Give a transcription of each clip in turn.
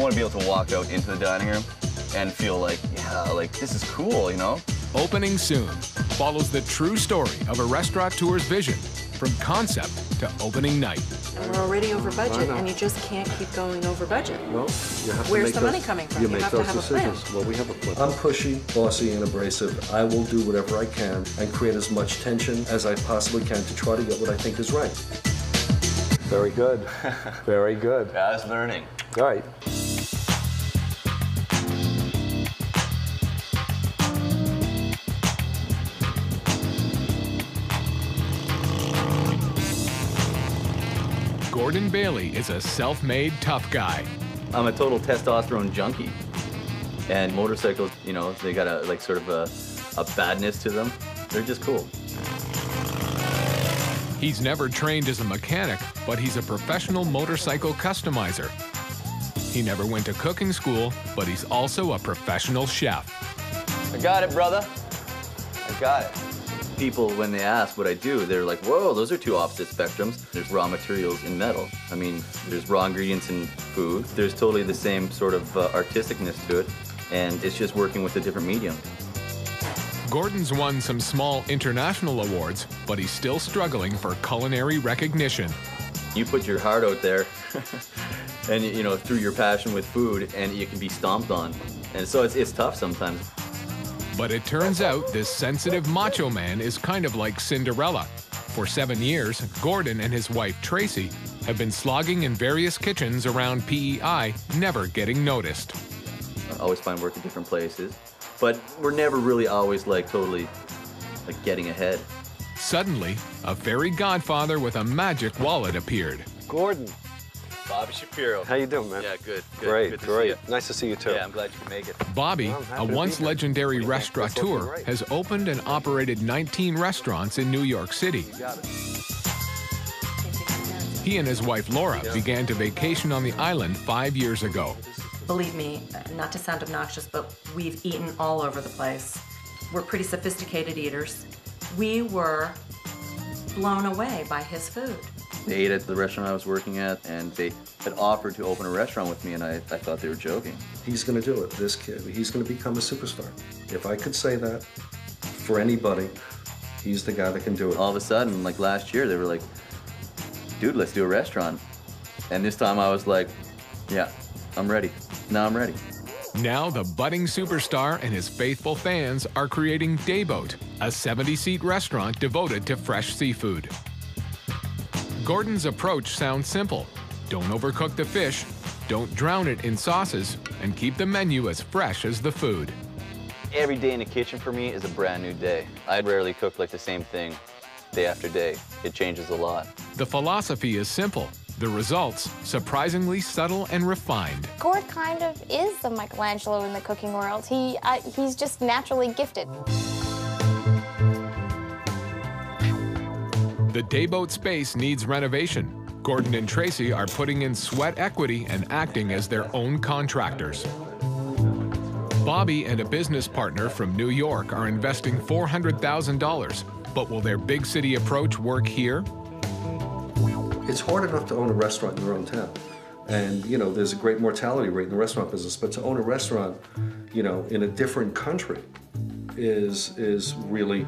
want to be able to walk out into the dining room and feel like, yeah, like this is cool, you know? Opening soon follows the true story of a restaurateur's vision from concept to opening night. And we're already over budget, and you just can't keep going over budget. Well, you have to Where's make the money coming from? You You make have to those have a plan. decisions. Well, we have a plan. I'm pushy, bossy, and abrasive. I will do whatever I can and create as much tension as I possibly can to try to get what I think is right. Very good. Very good. Yeah, I was learning. All right. Gordon Bailey is a self-made tough guy. I'm a total testosterone junkie. And motorcycles, you know, they got a, like, sort of a badness to them. They're just cool. He's never trained as a mechanic, but he's a professional motorcycle customizer. He never went to cooking school, but he's also a professional chef. I got it, brother. I got it. People, when they ask what I do, they're like, whoa, those are two opposite spectrums. There's raw materials in metal. I mean, there's raw ingredients in food. There's totally the same sort of artisticness to it, and it's just working with a different medium. Gordon's won some small international awards, but he's still struggling for culinary recognition. You put your heart out there, and you know, through your passion with food, and you can be stomped on. And so it's tough sometimes. But it turns out this sensitive macho man is kind of like Cinderella. For 7 years, Gordon and his wife Tracy have been slogging in various kitchens around PEI, never getting noticed. I always find work in different places, but we're never really always like totally like getting ahead. Suddenly, a fairy godfather with a magic wallet appeared. Gordon. Bobby Shapiro. How you doing, man? Yeah, good. Great, Good to great. see you. Nice to see you, too. Yeah, I'm glad you could make it. Bobby, Well, I'm happy a to be once here. legendary That's looking restaurateur, great. has opened and operated 19 restaurants in New York City. Got it. He and his wife Laura began to vacation on the island 5 years ago. Believe me, not to sound obnoxious, but we've eaten all over the place. We're pretty sophisticated eaters. We were blown away by his food. They ate at the restaurant I was working at, and they had offered to open a restaurant with me, and I thought they were joking. He's going to do it, this kid. He's going to become a superstar. If I could say that for anybody, he's the guy that can do it. All of a sudden, like last year, they were like, dude, let's do a restaurant. And this time I was like, yeah, I'm ready. Now I'm ready. Now the budding superstar and his faithful fans are creating Dayboat, a 70-seat restaurant devoted to fresh seafood. Gordon's approach sounds simple. Don't overcook the fish, don't drown it in sauces, and keep the menu as fresh as the food. Every day in the kitchen for me is a brand new day. I rarely cook like the same thing day after day. It changes a lot. The philosophy is simple. The results, surprisingly subtle and refined. Gord kind of is the Michelangelo in the cooking world. He's just naturally gifted. The Dayboat space needs renovation. Gordon and Tracy are putting in sweat equity and acting as their own contractors. Bobby and a business partner from New York are investing $400,000. But will their big city approach work here? It's hard enough to own a restaurant in your own town. And, you know, there's a great mortality rate in the restaurant business, but to own a restaurant, you know, in a different country is really,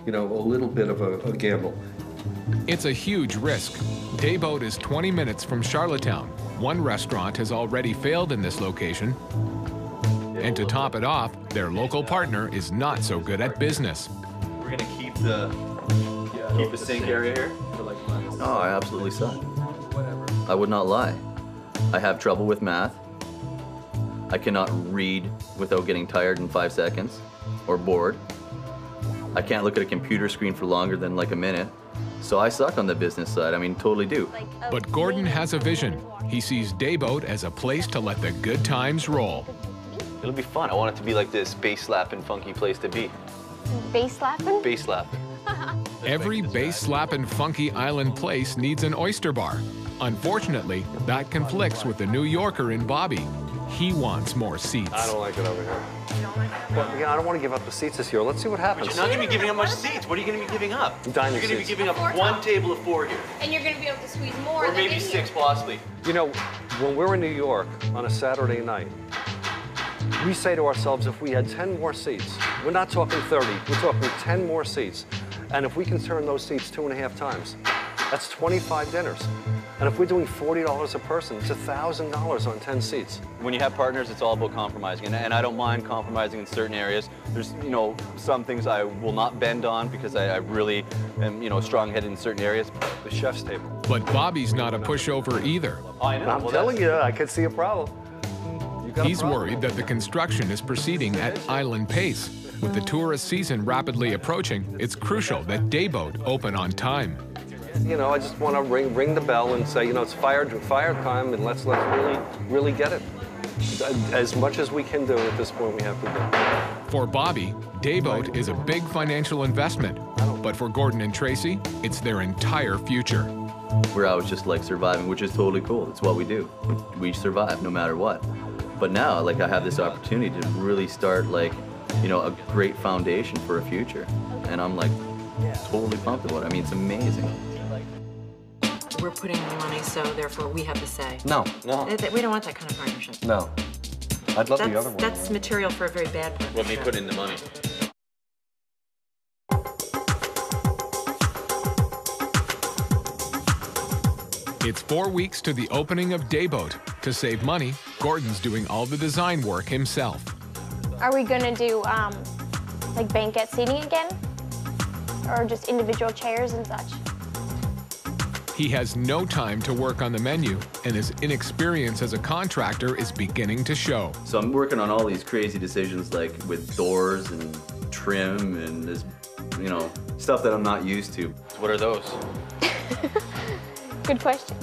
you know, a little bit of a gamble. It's a huge risk. Dayboat is 20 minutes from Charlottetown. One restaurant has already failed in this location. And to top it off, their local partner is not so good at business. We're gonna keep the sink area here. Oh, I absolutely suck. I would not lie. I have trouble with math. I cannot read without getting tired in 5 seconds or bored. I can't look at a computer screen for longer than like a minute. So I suck on the business side. I mean, totally do. But Gordon has a vision. He sees Dayboat as a place to let the good times roll. It'll be fun. I want it to be like this bass slapping, funky place to be. Bass slapping? Bass slapping. Every bass-slapping funky island place needs an oyster bar. Unfortunately, that conflicts with the New Yorker in Bobby. He wants more seats. I don't like it over here. You don't like it? Well, yeah, I don't want to give up the seats this year. Let's see what happens. But you're not going to be giving up much seats. What are you going to be giving up? Dining You're going to be seats. giving up one table of 4 here. And you're going to be able to squeeze more Or than maybe in 6 here. possibly. You know, when we're in New York on a Saturday night, we say to ourselves, if we had 10 more seats, we're not talking 30, we're talking 10 more seats. And if we can turn those seats 2.5 times, that's 25 dinners. And if we're doing $40 a person, it's $1,000 on 10 seats. When you have partners, it's all about compromising. And I don't mind compromising in certain areas. There's, you know, some things I will not bend on because I really am, you know, strong-headed in certain areas. The chef's table. But Bobby's not a pushover either. I know. I'm telling you, I could see a problem. You got a He's problem. worried that the construction is proceeding at island pace. With the tourist season rapidly approaching, it's crucial that Dayboat open on time. You know, I just want to ring the bell and say, you know, it's fire time, and let's really get it. As much as we can do at this point, we have to do. For Bobby, Dayboat is a big financial investment. But for Gordon and Tracy, it's their entire future. Where I was just like surviving, which is totally cool. It's what we do. We survive no matter what. But now, like, I have this opportunity to really start, like, you know, a great foundation for a future. And I'm like totally pumped about it. I mean, it's amazing. We're putting in the money, so therefore we have the say. No. We don't want that kind of partnership. No. I'd love the other one. That's material for a very bad partnership. Let me put in the money. It's 4 weeks to the opening of Dayboat. To save money, Gordon's doing all the design work himself. Are we going to do, like, banquet seating again? Or just individual chairs and such? He has no time to work on the menu, and his inexperience as a contractor is beginning to show. So I'm working on all these crazy decisions, like with doors and trim and this, you know, stuff that I'm not used to. What are those? Good question.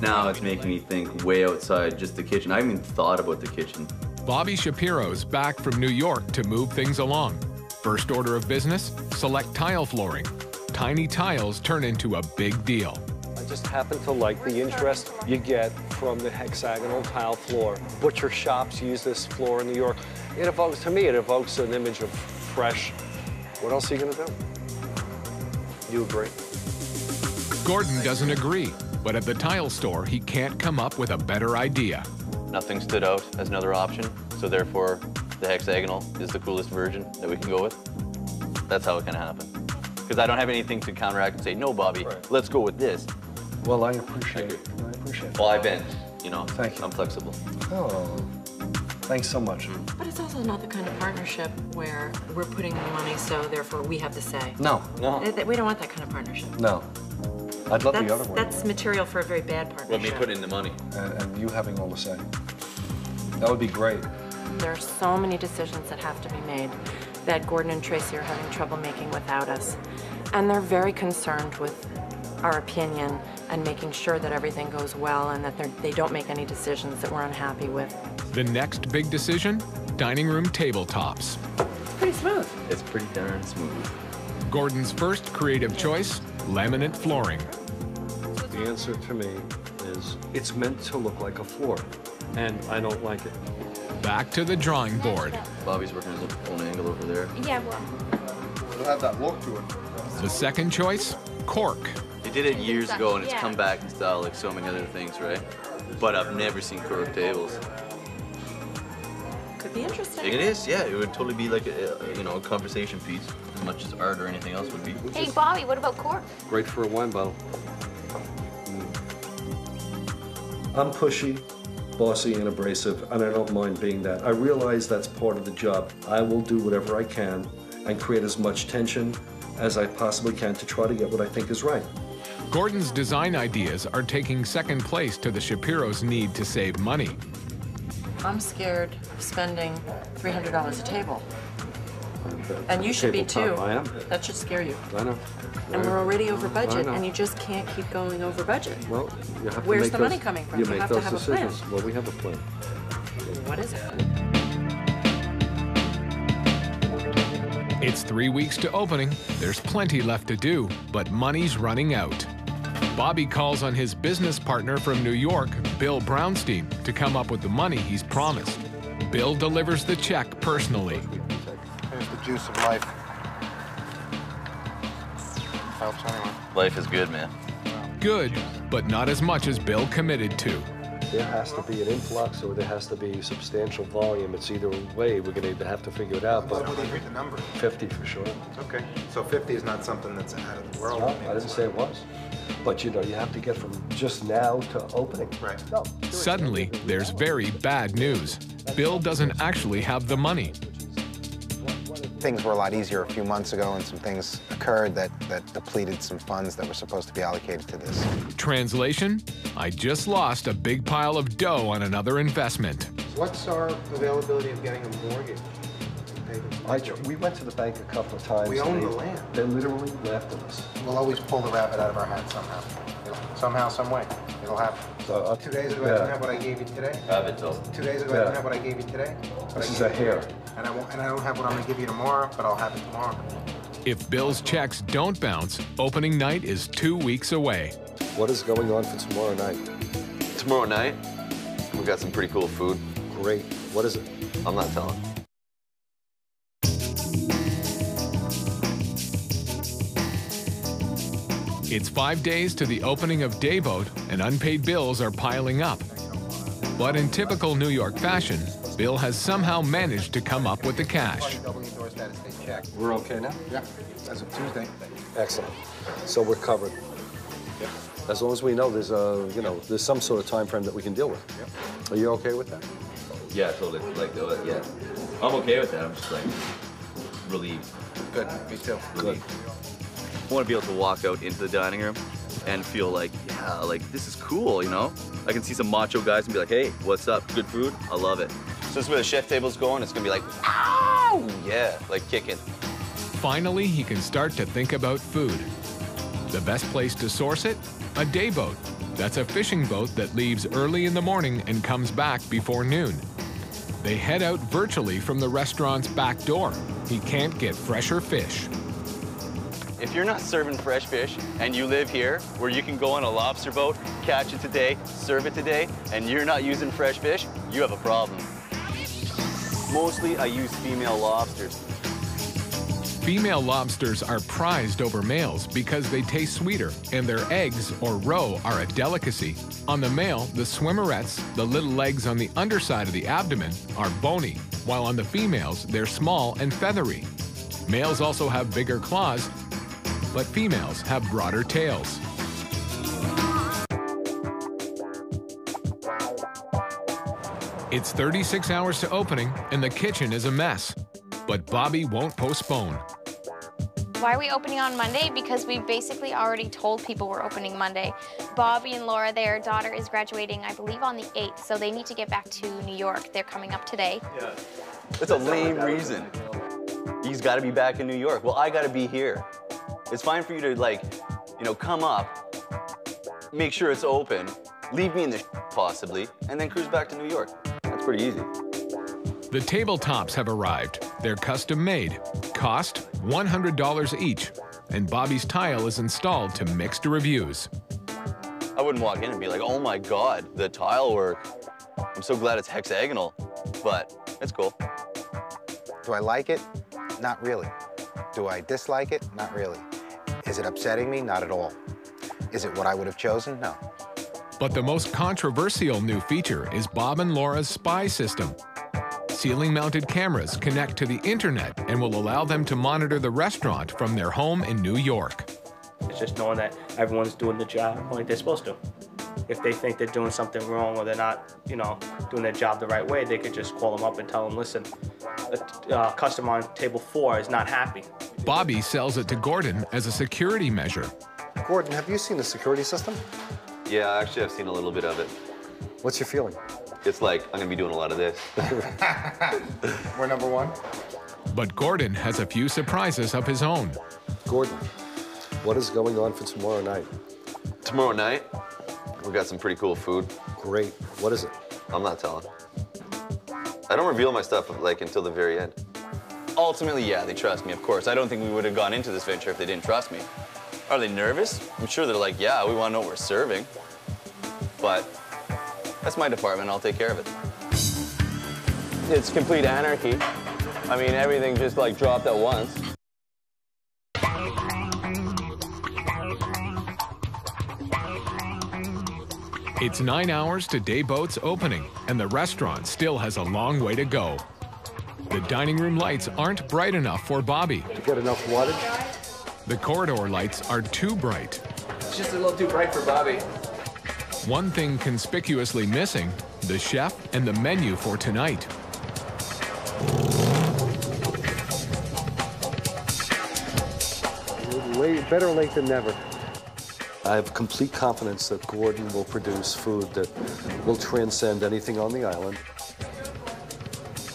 Now it's making me think way outside just the kitchen. I haven't even thought about the kitchen. Bobby Shapiro's back from New York to move things along. First order of business, select tile flooring. Tiny tiles turn into a big deal. I just happen to like the interest you get from the hexagonal tile floor. Butcher shops use this floor in New York. It evokes, to me, it evokes an image of fresh. What else are you gonna do? You agree? Gordon doesn't agree, but at the tile store, he can't come up with a better idea. Nothing stood out as another option, so therefore the hexagonal is the coolest version that we can go with. That's how it can happen. Because I don't have anything to counteract and say, no, Bobby, let's go with this. Well, I appreciate it. I appreciate it. Well, I bend, you know. Thank you. I'm flexible. Oh, thanks so much. But it's also not the kind of partnership where we're putting in the money, so therefore we have the say. No. We don't want that kind of partnership. No. I'd love the other one. That's material for a very bad partnership. Let me put in the money. And you having all the say. That would be great. There are so many decisions that have to be made that Gordon and Tracy are having trouble making without us. And they're very concerned with our opinion and making sure that everything goes well and that they don't make any decisions that we're unhappy with. The next big decision? Dining room tabletops. It's pretty smooth. It's pretty darn smooth. Gordon's first creative choice, laminate flooring. The answer to me is it's meant to look like a floor, and I don't like it. Back to the drawing board. Bobby's working his own angle over there. Yeah, well. It'll have that look to it. The second choice, cork. They did it years ago and it's come back in style like so many other things, right? But I've never seen curved tables. Could be interesting. It is, yeah. It would totally be like a conversation piece, as much as art or anything else would be. Hey, Bobby, what about cork? Great for a wine bottle. I'm pushy, bossy, and abrasive, and I don't mind being that. I realize that's part of the job. I will do whatever I can and create as much tension as I possibly can to try to get what I think is right. Gordon's design ideas are taking second place to the Shapiro's need to save money. I'm scared of spending $300 a table. And you should be too. I am. That should scare you. I know. And we're already over budget, know. and you just can't keep going over budget. Well, you have to Where's make the those, money coming from? You You make have to those have a plan. decisions. Well, we have a plan. What is it? It's 3 weeks to opening. There's plenty left to do, but money's running out. Bobby calls on his business partner from New York, Bill Brownstein, to come up with the money he's promised. Bill delivers the check personally. Here's the juice of life. Helps anyway. Life is good, man. Good, but not as much as Bill committed to. There has to be an influx or there has to be substantial volume. It's either way. We're going to have to figure it out. But what do you think the number? 50 for sure. Okay. So 50 is not something that's out of the world. No, I didn't say it was. But you know, you have to get from just now to opening. Right. No. Suddenly, there's very bad news. Bill doesn't actually have the money. Things were a lot easier a few months ago, and some things occurred that depleted some funds that were supposed to be allocated to this. Translation? I just lost a big pile of dough on another investment. What's our availability of getting a mortgage? We went to the bank a couple of times. We own the land. They literally laughed at us. We'll always pull the rabbit out of our hat somehow. Somehow, some way. It'll happen. So, 2 days ago, I didn't have what I gave you today. Have it till. 2 days ago, I didn't have what I gave you today. This is a hair. And I don't have what I'm going to give you tomorrow, but I'll have it tomorrow. If Bill's checks don't bounce, opening night is 2 weeks away. What is going on for tomorrow night? Tomorrow night, we got some pretty cool food. Great. What is it? I'm not telling. It's 5 days to the opening of Dayboat, and unpaid bills are piling up. But in typical New York fashion, Bill has somehow managed to come up with the cash. We're okay now? Yeah, as of Tuesday. Excellent. So we're covered. Yep. As long as we know there's there's some sort of time frame that we can deal with. Yep. Are you okay with that? Yeah, totally. Like, yeah. I'm okay with that. I'm just like relieved. Good, me too. Good. I want to be able to walk out into the dining room and feel like, yeah, like this is cool, you know? I can see some macho guys and be like, hey, what's up? Good food? I love it. So this is where the chef table's going. It's gonna be like, ow! Yeah, like kicking. Finally, he can start to think about food. The best place to source it? A dayboat. That's a fishing boat that leaves early in the morning and comes back before noon. They head out virtually from the restaurant's back door. He can't get fresher fish. If you're not serving fresh fish and you live here where you can go on a lobster boat, catch it today, serve it today, and you're not using fresh fish, you have a problem. Mostly I use female lobsters. Female lobsters are prized over males because they taste sweeter, and their eggs, or roe, are a delicacy. On the male, the swimmerettes, the little legs on the underside of the abdomen, are bony, while on the females, they're small and feathery. Males also have bigger claws, but females have broader tails. It's 36 hours to opening, and the kitchen is a mess. But Bobby won't postpone. Why are we opening on Monday? Because we basically already told people we're opening Monday. Bobby and Laura, their daughter, is graduating, I believe, on the 8th, so they need to get back to New York. They're coming up today. Yeah. That's a lame reason. He's got to be back in New York. Well, I got to be here. It's fine for you to, like, you know, come up, make sure it's open, leave me in the possibly, and then cruise back to New York. That's pretty easy. The tabletops have arrived. They're custom made. Cost $100 each. And Bobby's tile is installed to mixed reviews. I wouldn't walk in and be like, oh my God, the tile work. I'm so glad it's hexagonal, but it's cool. Do I like it? Not really. Do I dislike it? Not really. Is it upsetting me? Not at all. Is it what I would have chosen? No. But the most controversial new feature is Bob and Laura's spy system. Ceiling-mounted cameras connect to the internet and will allow them to monitor the restaurant from their home in New York. It's just knowing that everyone's doing the job like they're supposed to. If they think they're doing something wrong or they're not, you know, doing their job the right way, they could just call them up and tell them, listen, a customer on table 4 is not happy. Bobby sells it to Gordon as a security measure. Gordon, have you seen the security system? Yeah, actually, I've seen a little bit of it. What's your feeling? It's like, I'm gonna be doing a lot of this. We're number 1. But Gordon has a few surprises of his own. Gordon, what is going on for tomorrow night? Tomorrow night, we got some pretty cool food. Great. What is it? I'm not telling. I don't reveal my stuff like until the very end. Ultimately, yeah, they trust me, of course. I don't think we would have gone into this venture if they didn't trust me. Are they nervous? I'm sure they're like, yeah, we want to know what we're serving. But that's my department. I'll take care of it. It's complete anarchy. I mean, everything just like dropped at once. It's 9 hours to Dayboat's opening, and the restaurant still has a long way to go. The dining room lights aren't bright enough for Bobby. To get enough wattage? The corridor lights are too bright. It's just a little too bright for Bobby. One thing conspicuously missing, the chef and the menu for tonight. Better late than never. I have complete confidence that Gordon will produce food that will transcend anything on the island.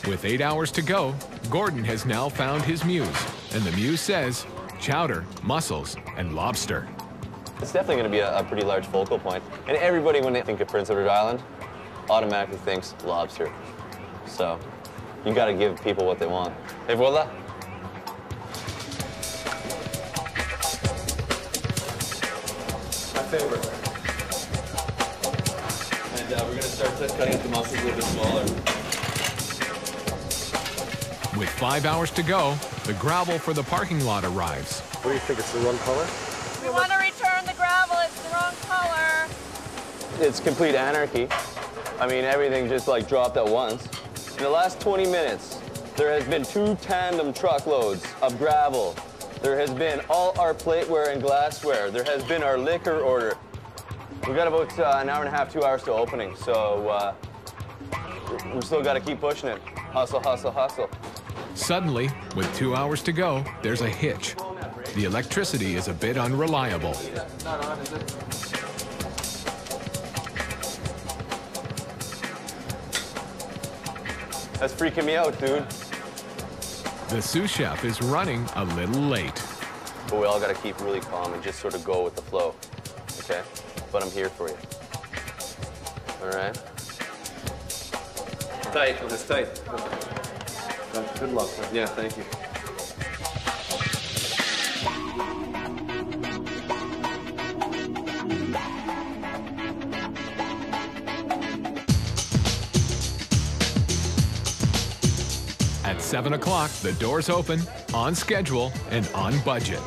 With 8 hours to go, Gordon has now found his muse, and the muse says chowder, mussels, and lobster. It's definitely going to be a pretty large focal point. And everybody, when they think of Prince Edward Island, automatically thinks lobster. So you got to give people what they want. Et voila. My favorite. And we're going to start cutting up the mussels a little bit smaller. With 5 hours to go, the gravel for the parking lot arrives. What do you think? It's the wrong color? We want to return the gravel. It's the wrong color. It's complete anarchy. I mean, everything just like dropped at once. In the last 20 minutes, there has been 2 tandem truckloads of gravel. There has been all our plateware and glassware. There has been our liquor order. We've got about an hour and a half, 2 hours to opening, so we've still got to keep pushing it. Hustle, hustle, hustle. Suddenly, with 2 hours to go, there's a hitch. The electricity is a bit unreliable. Not on, is it? That's freaking me out, dude. The sous chef is running a little late. But we all got to keep really calm and just sort of go with the flow, okay? But I'm here for you. All right? Tight. It's tight. Good luck. Man. Yeah, thank you. At 7 o'clock, the doors open, on schedule, and on budget.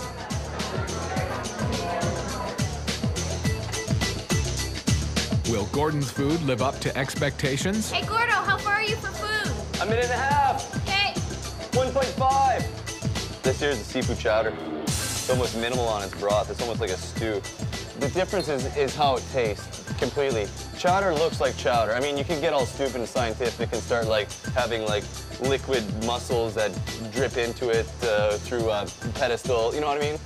Will Gordon's food live up to expectations? Hey, Gordo, how far are you for food? A minute and a half. Okay. 1.5. This here's the seafood chowder. It's almost minimal on its broth. It's almost like a stew. The difference is how it tastes, completely. Chowder looks like chowder. I mean, you can get all stupid and scientific and start like having like liquid mussels that drip into it through a pedestal. You know what I mean?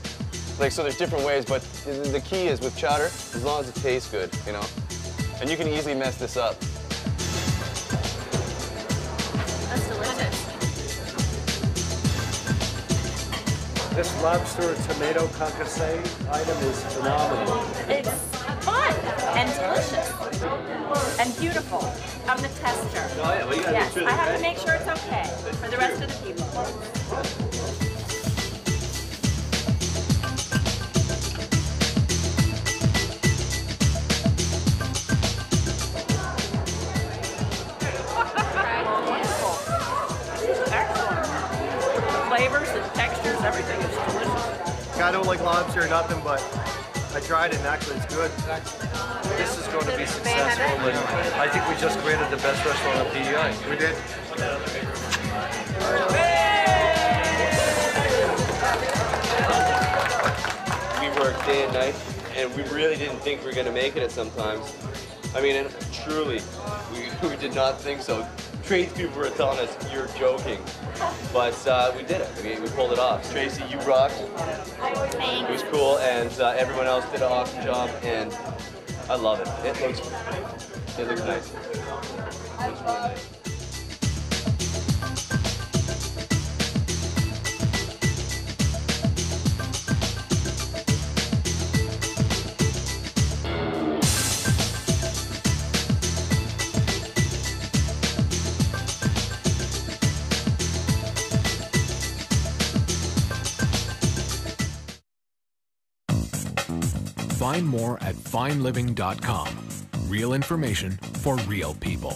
Like, so there's different ways, but the key is with chowder, as long as it tastes good, you know? And you can easily mess this up. That's delicious. This lobster tomato concasse item is phenomenal. It's fun and delicious and beautiful. I'm the tester. Oh, yeah, well, you gotta yes, make sure I have to make sure it's okay for the rest of the people. Flavors, the textures, everything is delicious. I don't like lobster or nothing, but I tried it and actually it's good. This is going to be successful. And I think we just created the best restaurant on PEI. we did. We worked day and night, and we really didn't think we were going to make it at sometimes. I mean, and truly, we did not think so. Tradespeople were telling us, you're joking. But we did it. We pulled it off. Tracy, you rocked. It was cool, and everyone else did an awesome job, and I love it. It looks nice. It looks really nice. Find more at fineliving.com. Real information for real people.